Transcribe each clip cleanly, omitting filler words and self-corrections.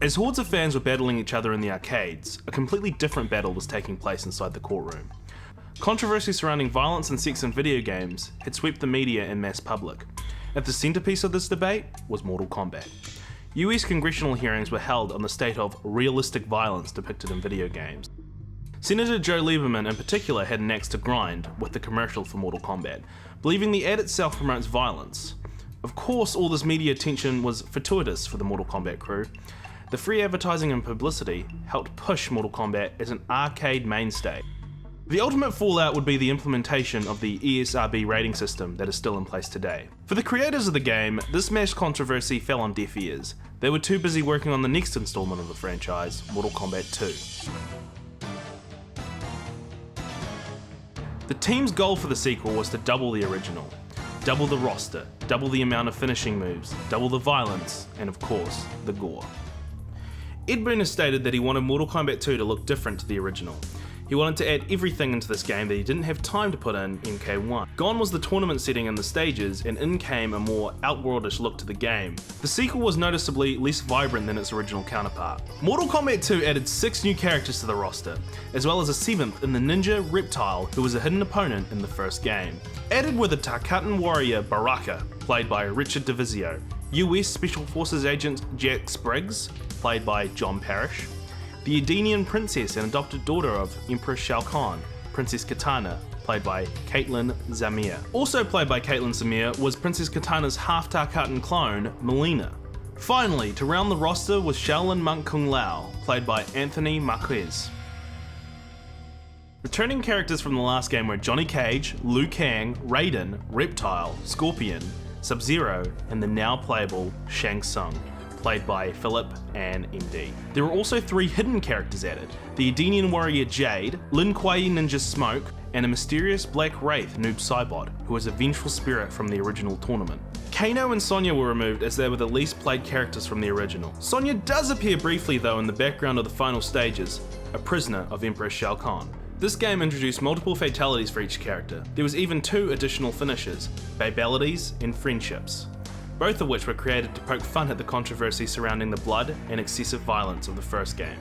As hordes of fans were battling each other in the arcades, a completely different battle was taking place inside the courtroom. Controversy surrounding violence and sex in video games had swept the media and mass public. At the centerpiece of this debate was Mortal Kombat. US congressional hearings were held on the state of realistic violence depicted in video games. Senator Joe Lieberman in particular had an axe to grind with the commercial for Mortal Kombat, believing the ad itself promotes violence. Of course, all this media attention was fortuitous for the Mortal Kombat crew. The free advertising and publicity helped push Mortal Kombat as an arcade mainstay. The ultimate fallout would be the implementation of the ESRB rating system that is still in place today. For the creators of the game, this mass controversy fell on deaf ears. They were too busy working on the next installment of the franchise, Mortal Kombat 2. The team's goal for the sequel was to double the original. Double the roster, double the amount of finishing moves, double the violence, and of course, the gore. Ed Boon has stated that he wanted Mortal Kombat 2 to look different to the original. He wanted to add everything into this game that he didn't have time to put in MK1. Gone was the tournament setting and the stages, and in came a more Outworldish look to the game. The sequel was noticeably less vibrant than its original counterpart. Mortal Kombat 2 added 6 new characters to the roster, as well as a 7th in the ninja Reptile, who was a hidden opponent in the first game. Added were the Tarkatan warrior BARAKA, played by Richard DeVizio, US Special Forces agent Jack Spriggs, played by John Parrish, the Edenian princess and adopted daughter of Empress Shao Kahn, Princess KITANA, played by Caitlin Zamir. Also played by Caitlin Zamir was Princess Kitana's half-Tarkatan clone, MILEENA. Finally, to round the roster was Shaolin monk Kung Lao, played by Anthony Marquez. Returning characters from the last game were Johnny Cage, Liu Kang, Raiden, Reptile, Scorpion, Sub-Zero, and the now playable Shang Tsung, played by Philip and MD. There were also 3 hidden characters added: the Edenian warrior Jade, Lin Kuei ninja Smoke, and a mysterious black wraith Noob Saibot, who was a vengeful spirit from the original tournament. Kano and Sonya were removed as they were the least played characters from the original. Sonya does appear briefly though in the background of the final stages, a prisoner of Empress Shao Kahn. This game introduced multiple fatalities for each character. There was even 2 additional finishes, babalities and friendships, both of which were created to poke fun at the controversy surrounding the blood and excessive violence of the first game.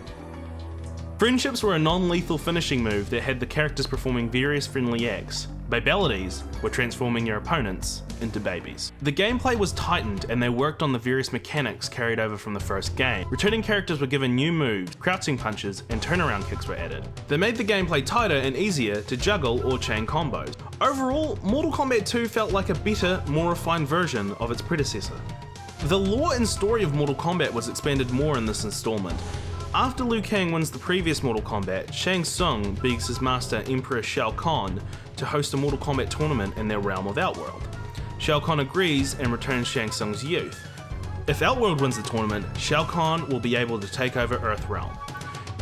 Friendships were a non-lethal finishing move that had the characters performing various friendly acts. Babalities were transforming your opponents into babies. The gameplay was tightened and they worked on the various mechanics carried over from the first game. Returning characters were given new moves, crouching punches, and turnaround kicks were added. They made the gameplay tighter and easier to juggle or chain combos. Overall, Mortal Kombat 2 felt like a better, more refined version of its predecessor. The lore and story of Mortal Kombat was expanded more in this installment. After Liu Kang wins the previous Mortal Kombat, Shang Tsung begs his master Emperor Shao Kahn to host a Mortal Kombat tournament in their realm of Outworld. Shao Kahn agrees and returns Shang Tsung's youth. If Outworld wins the tournament, Shao Kahn will be able to take over Earthrealm.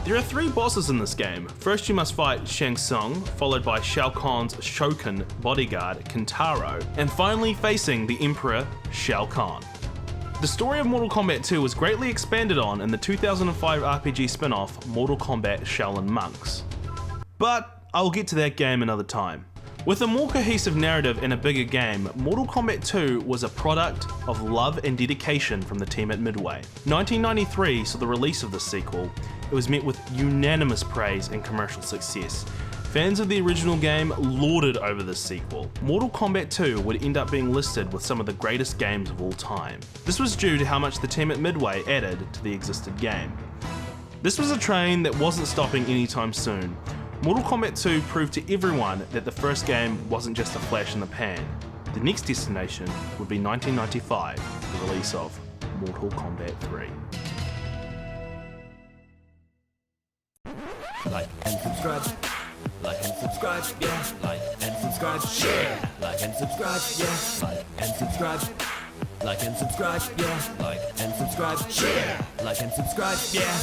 There are 3 bosses in this game. First you must fight Shang Tsung, followed by Shao Kahn's Shogun bodyguard Kintaro, and finally facing the Emperor Shao Kahn. The story of Mortal Kombat 2 was greatly expanded on in the 2005 RPG spin-off Mortal Kombat Shaolin Monks. But I'll get to that game another time. With a more cohesive narrative and a bigger game, Mortal Kombat 2 was a product of love and dedication from the team at Midway. 1993 saw the release of this sequel. It was met with unanimous praise and commercial success. Fans of the original game lauded over this sequel. Mortal Kombat 2 would end up being listed with some of the greatest games of all time. This was due to how much the team at Midway added to the existing game. This was a train that wasn't stopping anytime soon. Mortal Kombat 2 proved to everyone that the first game wasn't just a flash in the pan. The next destination would be 1995, the release of Mortal Kombat 3. Like and subscribe. Like and subscribe, yeah. Like and subscribe, yeah. Like and subscribe, yeah. Like and subscribe. Like and subscribe, yeah. Like and subscribe, yeah. Like and subscribe, yeah.